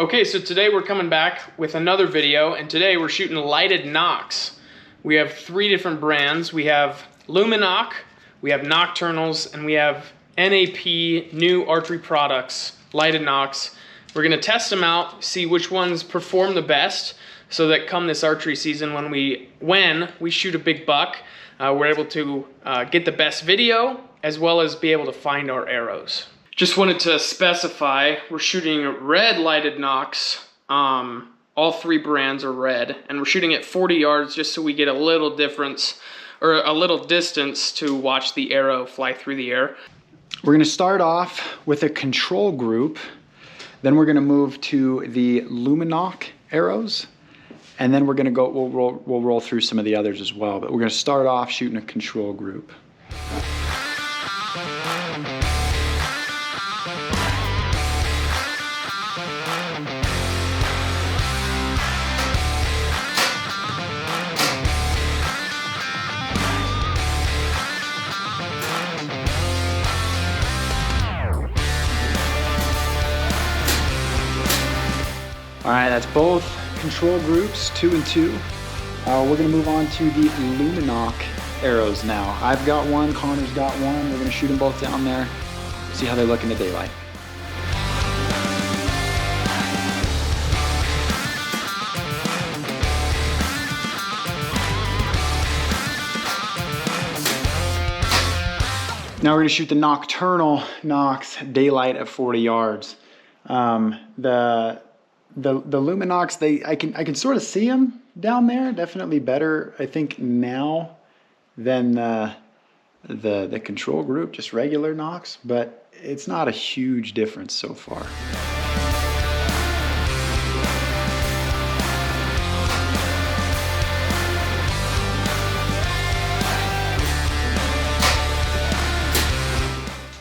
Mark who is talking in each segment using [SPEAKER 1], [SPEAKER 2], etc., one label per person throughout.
[SPEAKER 1] Okay, so today we're coming back with another video, and today we're shooting lighted Nocks. We have 3 different brands. We have NOCK, we have Nocturnals, and we have NAP new archery products, lighted Nocks. We're gonna test them out, see which ones perform the best, so that come this archery season when we shoot a big buck, we're able to get the best video as well as be able to find our arrows. Just wanted to specify, we're shooting red lighted Nocks. All 3 brands are red, and we're shooting at 40 yards just so we get a little difference, or a little distance to watch the arrow fly through the air.
[SPEAKER 2] We're gonna start off with a control group, then we're gonna move to the NOCK arrows, and then we're gonna go, we'll roll through some of the others as well, but we're gonna start off shooting a control group. All right, that's both control groups, 2 and 2. We're gonna move on to the NOCK arrows now. I've got one, Connor's got one. We're gonna shoot them both down there, see how they look in the daylight. Now we're gonna shoot the nocturnal Nocks daylight at 40 yards. The Nocks, I can sort of see them down there. Definitely better, I think, now than the control group, just regular Nocks, but it's not a huge difference so far.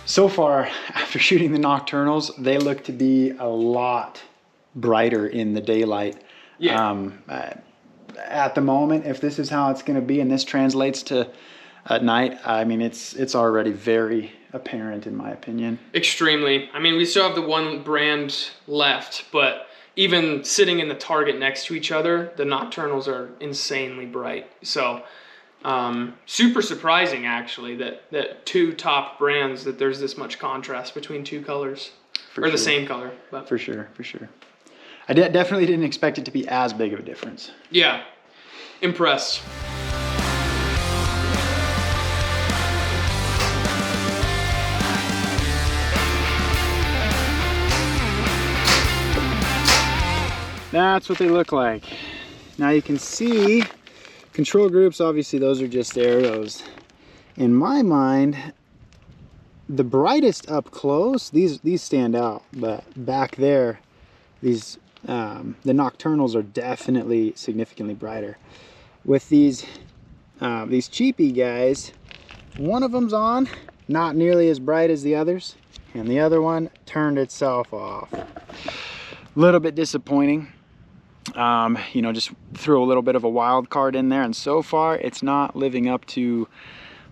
[SPEAKER 2] So far, after shooting the Nocturnals, they look to be a lot brighter in the daylight. Yeah. At the moment, if this is how it's going to be and this translates to at night, I mean, it's already very apparent in my opinion.
[SPEAKER 1] Extremely. I mean, we still have the one brand left, but even sitting in the target next to each other, the Nocturnals are insanely bright. So super surprising actually that 2 top brands, that there's this much contrast between 2 colors. Or the same color. But.
[SPEAKER 2] For sure. I definitely didn't expect it to be as big of a difference.
[SPEAKER 1] Yeah, impressed.
[SPEAKER 2] That's what they look like. Now you can see control groups, obviously those are just arrows. In my mind, the brightest up close, these stand out, but back there, these the Nocturnals are definitely significantly brighter. With these cheapy guys, one of them's on, not nearly as bright as the others, and the other one turned itself off. A little bit disappointing. You know, just threw a little bit of a wild card in there, and so far it's not living up to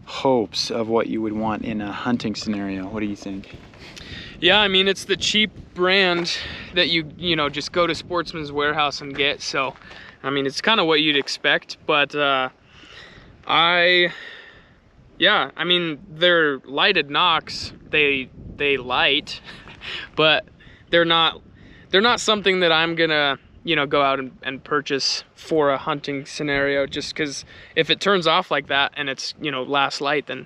[SPEAKER 2] hopes of what you would want in a hunting scenario. What do you think?
[SPEAKER 1] Yeah, I mean, it's the cheap brand that you know, just go to Sportsman's Warehouse and get. So, I mean, it's kind of what you'd expect, but yeah, I mean, they're lighted Nocks. They light, but they're not something that I'm gonna, you know, go out and purchase for a hunting scenario, just because if it turns off like that and it's, you know, last light, then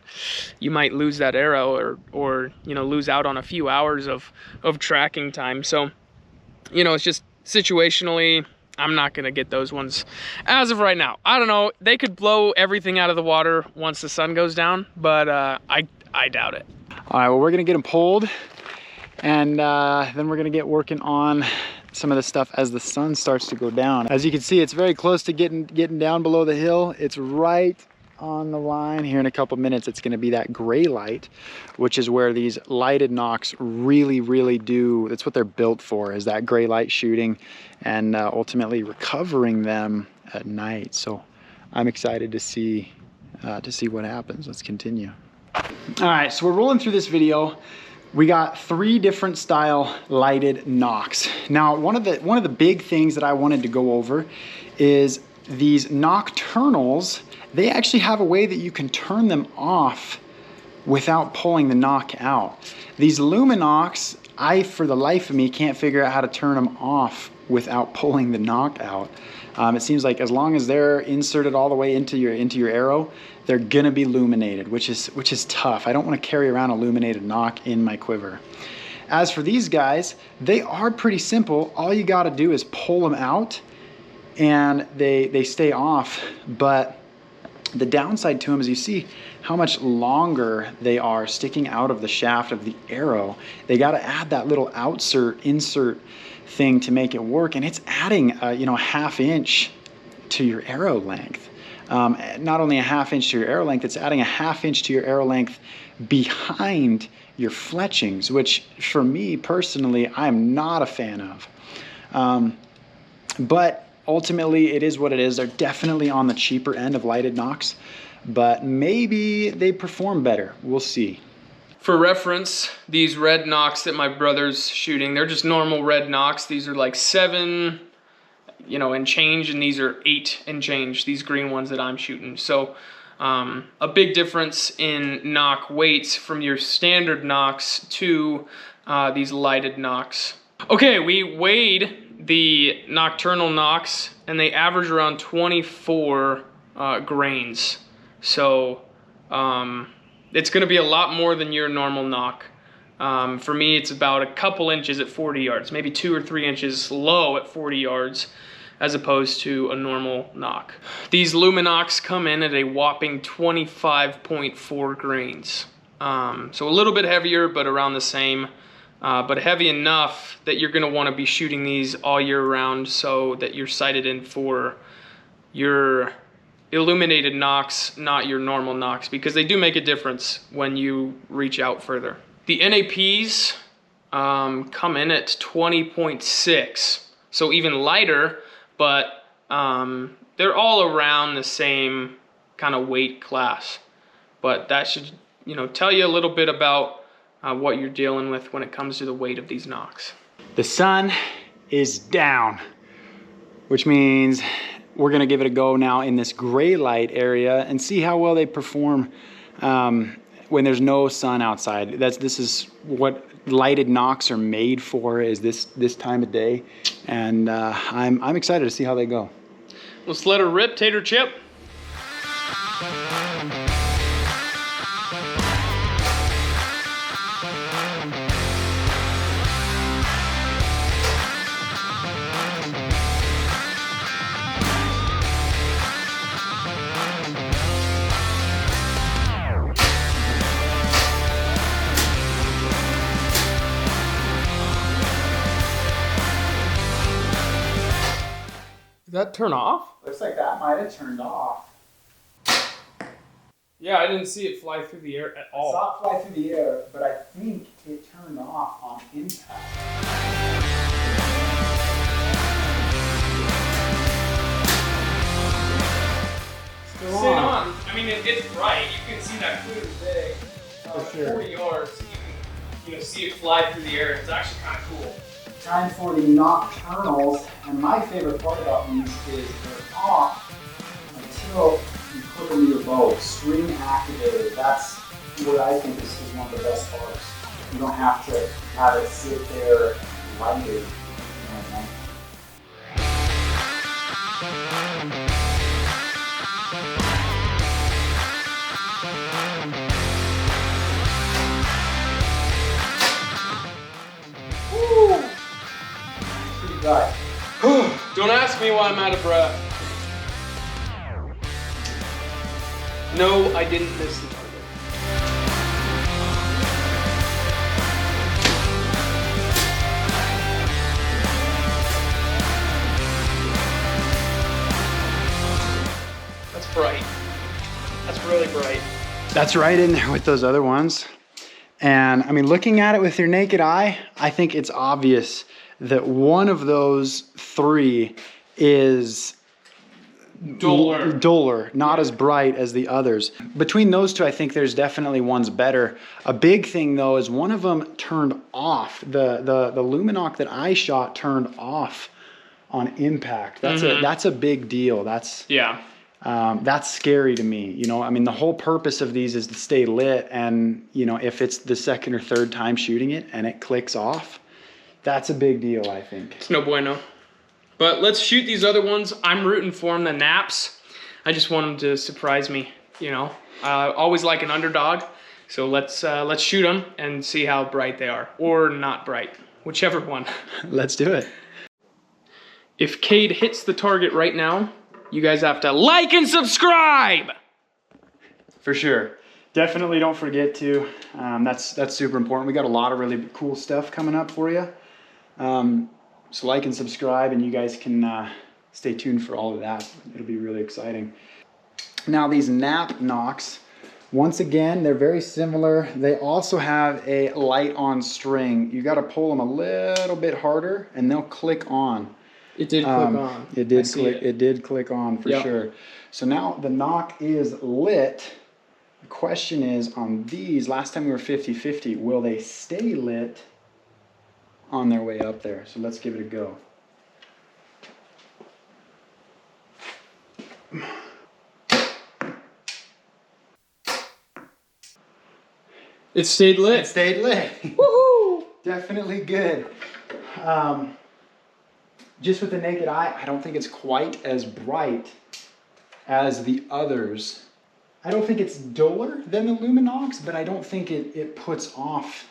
[SPEAKER 1] you might lose that arrow or you know, lose out on a few hours of tracking time. So, you know, it's just situationally, I'm not gonna get those ones as of right now. I don't know, they could blow everything out of the water once the sun goes down, but I doubt it.
[SPEAKER 2] All right, well, we're gonna get them pulled, and then we're gonna get working on some of the stuff as the sun starts to go down. As you can see, it's very close to getting down below the hill. It's right on the line. Here in a couple minutes, it's gonna be that gray light, which is where these lighted Nocks really do, that's what they're built for, is that gray light shooting and ultimately recovering them at night. So I'm excited to see what happens. Let's continue. All right, so we're rolling through this video. We got 3 different style lighted Nocks. Now, one of the big things that I wanted to go over is these nocturnals. They actually have a way that you can turn them off without pulling the knock out. These Luminocks, I, for the life of me, can't figure out how to turn them off without pulling the knock out. It seems like as long as they're inserted all the way into your arrow, they're gonna be illuminated, which is tough. I don't want to carry around a illuminated knock in my quiver. As for these guys, they are pretty simple. All you got to do is pull them out, and they stay off. But the downside to them is you see how much longer they are sticking out of the shaft of the arrow. They got to add that little insert thing to make it work, and it's adding a 1/2 inch to your arrow length. Not only a 1/2 inch to your arrow length, it's adding a 1/2 inch to your arrow length behind your fletchings, which for me personally, I'm not a fan of. But ultimately, it is what it is. They're definitely on the cheaper end of lighted Nocks, but maybe they perform better. We'll see.
[SPEAKER 1] For reference, these red Nocks that my brother's shooting, they're just normal red Nocks. These are like 7, and change, and these are 8 and change, these green ones that I'm shooting. So a big difference in knock weights from your standard Nocks to these lighted Nocks. Okay, we weighed the nocturnal Nocks, and they average around 24 grains. So it's gonna be a lot more than your normal knock. For me, it's about a couple inches at 40 yards, maybe 2 or 3 inches low at 40 yards, as opposed to a normal knock. These Luminox come in at a whopping 25.4 grains. So a little bit heavier, but around the same, but heavy enough that you're gonna wanna be shooting these all year round so that you're sighted in for your illuminated Nocks, not your normal Nocks, because they do make a difference when you reach out further. The NAPs come in at 20.6, so even lighter, but they're all around the same kind of weight class. But that should, tell you a little bit about what you're dealing with when it comes to the weight of these Nocks.
[SPEAKER 2] The sun is down, which means we're gonna give it a go now in this gray light area and see how well they perform when there's no sun outside. This is what lighted Nocks are made for, is this time of day, and I'm excited to see how they go.
[SPEAKER 1] Let's let her rip, Tater Chip. Did that turn off?
[SPEAKER 2] Looks like that might have turned off.
[SPEAKER 1] Yeah, I didn't see it fly through the air at all.
[SPEAKER 2] I saw it fly through the air, but I think it turned off on impact.
[SPEAKER 1] Still on. I mean, it's bright. You can see that clear as day.
[SPEAKER 2] For sure.
[SPEAKER 1] 40 yards, you can see it fly through the air. It's actually kind of cool.
[SPEAKER 2] Time for the nocturnals, and my favorite part about these is they're off until you put them in your bow. String activated. That's what I think is one of the best parts. You don't have to have it sit there lighted. Right.
[SPEAKER 1] Don't ask me why I'm out of breath. No, I didn't miss the target. That's bright. That's really bright.
[SPEAKER 2] That's right in there with those other ones. And I mean, looking at it with your naked eye, I think it's obvious that one of those 3 is duller, not as bright as the others. Between those two, I think there's definitely one's better. A big thing though is one of them turned off. The Lumen-Nock that I shot turned off on impact. That's a big deal. That's scary to me. You know, I mean, the whole purpose of these is to stay lit, and you know, if it's the second or third time shooting it and it clicks off, that's a big deal, I think.
[SPEAKER 1] It's no bueno. But let's shoot these other ones. I'm rooting for them, the naps. I just want them to surprise me, you know. Always like an underdog. So let's shoot them and see how bright they are, or not bright, whichever one.
[SPEAKER 2] Let's do it.
[SPEAKER 1] If Cade hits the target right now, you guys have to like and subscribe. For sure.
[SPEAKER 2] Definitely don't forget to. That's super important. We got a lot of really cool stuff coming up for you. So like and subscribe, and you guys can stay tuned for all of that. It'll be really exciting. Now these Nocks, once again, they're very similar. They also have a light on string. You got to pull them a little bit harder and they'll click on.
[SPEAKER 1] It did click on.
[SPEAKER 2] It did click. It did click on for sure. So now the Nock is lit. The question is on these, last time we were 50-50, will they stay lit on their way up there? So let's give it a go.
[SPEAKER 1] It stayed lit.
[SPEAKER 2] It stayed lit.
[SPEAKER 1] Woohoo!
[SPEAKER 2] Definitely good. Just with the naked eye, I don't think it's quite as bright as the others. I don't think it's duller than the Lumen-Nocks, but I don't think it puts off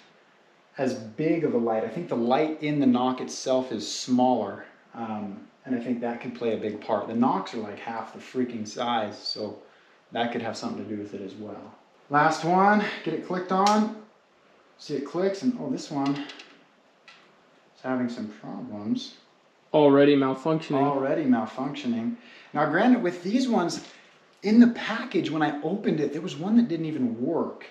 [SPEAKER 2] as big of a light. I think the light in the Nock itself is smaller, and I think that can play a big part. The Nocks are like half the freaking size, so that could have something to do with it as well. Last one, get it clicked on. See it clicks, and oh, this one is having some problems.
[SPEAKER 1] Already malfunctioning. Now granted, with these ones, in the package when I opened it, there was one that didn't even work.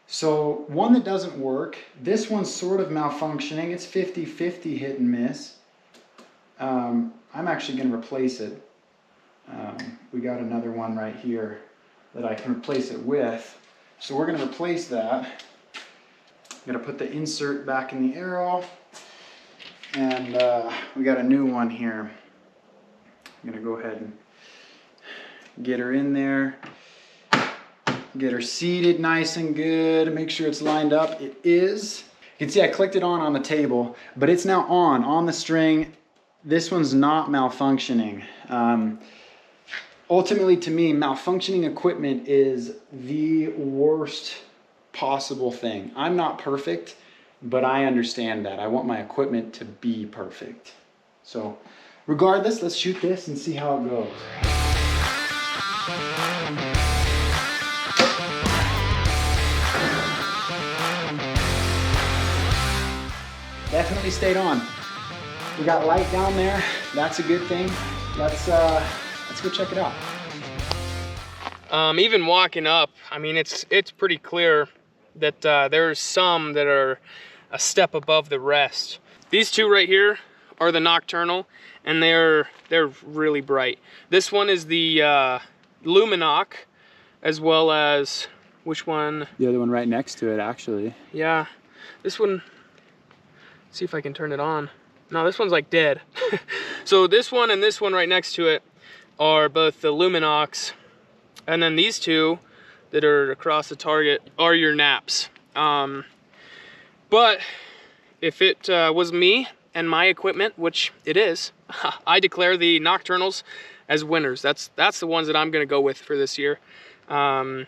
[SPEAKER 1] So one that doesn't work, this one's sort of malfunctioning. It's 50-50 hit and miss. I'm actually going to replace it. We got another one right here that I can replace it with. So we're going to replace that. I'm going to put the insert back in the arrow. And we got a new one here. I'm going to go ahead and get her in there. Get her seated nice and good. Make sure it's lined up. It is. You can see I clicked it on the table, but it's now on the string. This one's not malfunctioning. Ultimately, to me, malfunctioning equipment is the worst possible thing. I'm not perfect, but I understand that. I want my equipment to be perfect. So regardless, let's shoot this and see how it goes. Definitely stayed on. We got light down there. That's a good thing. Let's go check it out. Even walking up, I mean, it's pretty clear that there's some that are a step above the rest. These two right here are the nocturnal, and they're really bright. This one is the Lumen-Nock, as well as which one?
[SPEAKER 2] The other one right next to it, actually.
[SPEAKER 1] Yeah, this one. See if I can turn it on. No, this one's like dead. So this one and this one right next to it are both the Lumen-Nocks, and then these two that are across the target are your naps. But if it was me and my equipment, which it is, I declare the nocturnals as winners. That's the ones that I'm gonna go with for this year. And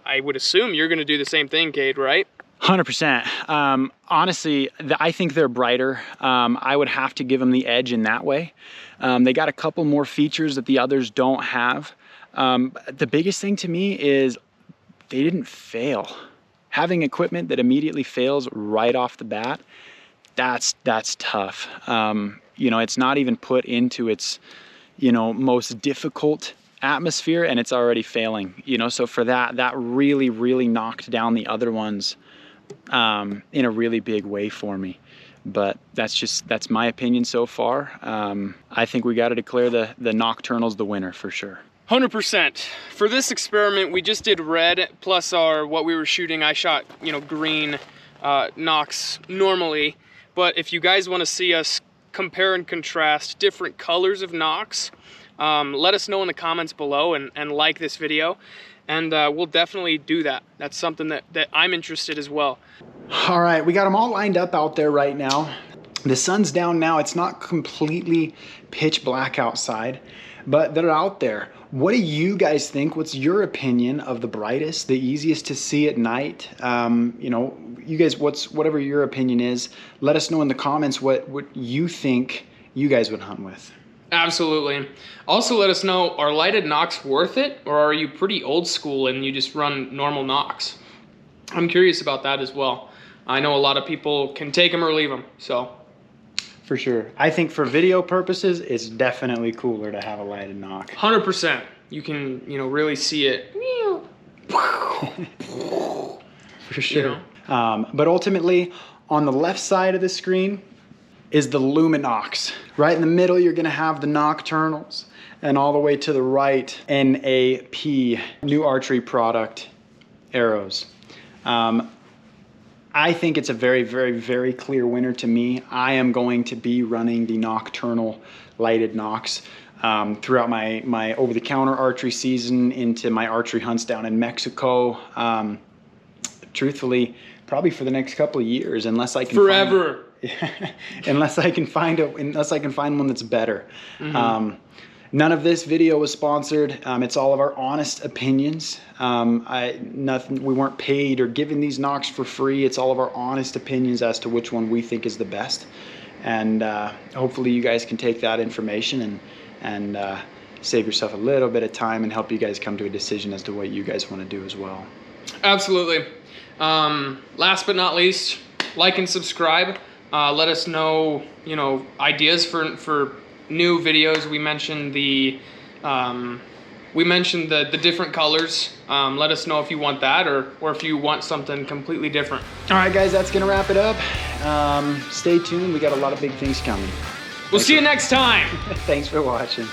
[SPEAKER 1] I would assume you're gonna do the same thing, Cade, right?
[SPEAKER 2] 100%. Honestly, I think they're brighter. I would have to give them the edge in that way. They got a couple more features that the others don't have. The biggest thing to me is they didn't fail. Having equipment that immediately fails right off the bat, that's tough. You know, it's not even put into its, you know, most difficult atmosphere and it's already failing, you know. So for that really knocked down the other ones in a really big way for me. but that's my opinion so far. I think we got to declare the Nocturnals the winner for sure.
[SPEAKER 1] 100%. For this experiment, we just did red plus what we were shooting. I shot, green Nocks normally, but if you guys want to see us compare and contrast different colors of Nocks, let us know in the comments below and like this video, and we'll definitely do that. That's something that I'm interested as well.
[SPEAKER 2] All right, we got them all lined up out there right now. The sun's down now. It's not completely pitch black outside, but they're out there. What do you guys think? What's your opinion of the brightest, the easiest to see at night? You guys, whatever your opinion is, let us know in the comments what you think you guys would hunt with.
[SPEAKER 1] Absolutely. Also, let us know, are lighted Nocks worth it, or are you pretty old school and you just run normal Nocks? I'm curious about that as well. I know a lot of people can take them or leave them, so.
[SPEAKER 2] For sure. I think for video purposes, it's definitely cooler to have a lighted Nock.
[SPEAKER 1] 100%. You can, really see it.
[SPEAKER 2] For sure. But ultimately, on the left side of the screen is the Luminox. Right in the middle, you're gonna have the Nocturnals, and all the way to the right, NAP, new archery product, arrows. I think it's a very, very, very clear winner to me. I am going to be running the Nocturnal lighted Nocks throughout my over-the-counter archery season, into my archery hunts down in Mexico. Truthfully, probably for the next couple of years, unless I can
[SPEAKER 1] forever.
[SPEAKER 2] Unless I can find one that's better. Mm-hmm. None of this video was sponsored. It's all of our honest opinions. We weren't paid or given these Nocks for free. It's all of our honest opinions as to which one we think is the best. And hopefully you guys can take that information and save yourself a little bit of time and help you guys come to a decision as to what you guys want to do as well.
[SPEAKER 1] Absolutely. Last but not least, like and subscribe. Let us know, ideas for new videos. We mentioned the different colors. Let us know if you want that or if you want something completely different.
[SPEAKER 2] All right, guys, that's gonna wrap it up. Stay tuned. We got a lot of big things coming.
[SPEAKER 1] We'll see you next time.
[SPEAKER 2] Thanks for watching.